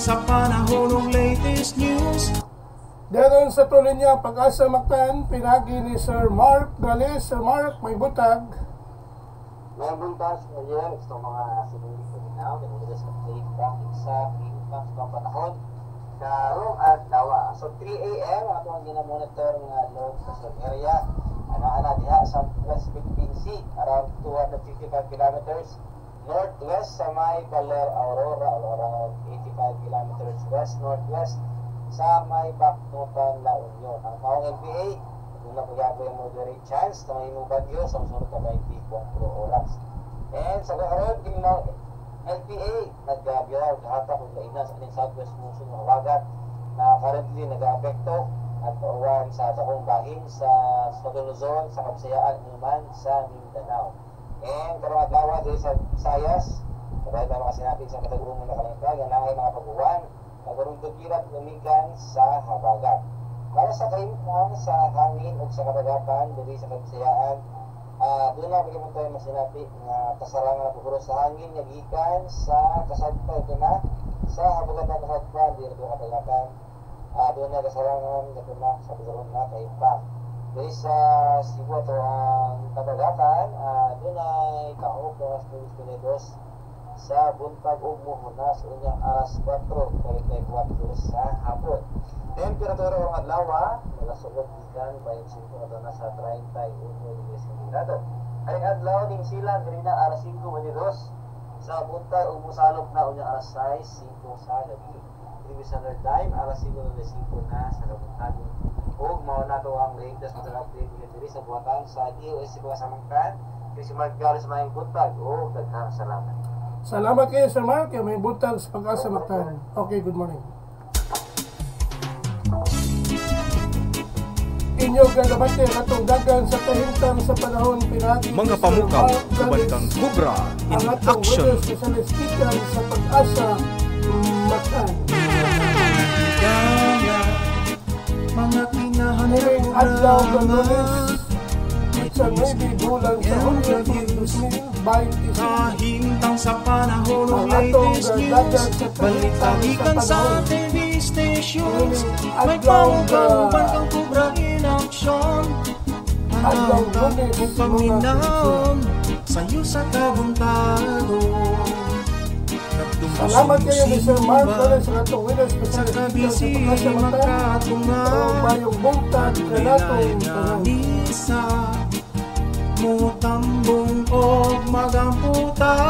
sa panahon ng latest news. Daron sa tuloy niya Pag-asa Mactan, pinagi ni Sir Mark Gales. Sir Mark, may butag. May buntas na yan. Gusto mga sinuli ko din now. May sa plate traffic sa pinutang sa panahon. Karong at lawa. So 3 a.m. ato ang ginamonitor ng low coastal area. Ana diha sa West Philippine Sea. Around 255 kilometers. Northwest sa may Baler Aurora or around 85 kilometers west-northwest sa may Bacnotan, La Union. Ang maong LPA, doon na po gagawin yung moderate chance na may bagyo sa usunod na 24 oras. And sa karoon, yung LPA, nag-biyaw, hatak ng lainas aning southwest monsoon ng hawagat na currently nag-aapekto at pauwan sa takong bahin sa Luzon, sa Kabsayaan, naman sa Mindanao. And karong adlaw diri sa Visayas, dahil na makasinabi sa matag-umong na kalangkag, ang langay mga pag-uwan, nagkaroon kirap lumikan sa habagat. Para sa kaimang sa hangin o sa kadagatan diri sa Kabsayaan, doon na bigyan mo tayo masinabi na kasarangan na paguro sa hangin nga gikan sa kasadpan ito na sa habagat na kasadpan diri sa kadagatan. Doon na kasarangan ito na sa paguro na kaimpang. Dahil sa Cebu ito ang kadagatan, doon ay kaog na mas Unidos sa buntag o muhunas unyang alas 4:44 sa hapon. Temperatura ng adlaw, malasugod gikan 25 na sa 31 degrees Celsius. Aring adlaw din sila diri na alas 5:22 sa buntag o musalok na unyang alas 6:05 sa gabi. Diri Standard Time alas 5:05 na sa kabuntag. Ug mao na to ang latest na update diri sa buhatan sa DOS Pag-asa Mactan. Si Mark Gales may buntag o daghang salamat. Salamat kayo Sir Mark, may butag sa Pag-asa Mactan. Okay, good morning. Inyo gagabate natong dagan sa kahintang sa panahon pinagi Mga pamukaw, kubantang Cobra in ang atong action. weather specialistikan sa Pag-asa Mactan. Mga Niring adlaw ng Lunes sa maybe bulan sa Hulyo 2026 kahintang sa panahon ng ang atong latest dagan news. sa Balita kahintang gikan sa sa panahon. TV stations. May Adlaw pamukaw, kubantang Cobra in action. Adlaw Hanaw Lunes ko paminaon sa'yo sa kabuntagon. Salamat kayo ni Sir Mark Gales sa atong weather specialistikan sa Pag-asa Mactan. Bayong buntag na natong panahon. Mutambong o magamputa.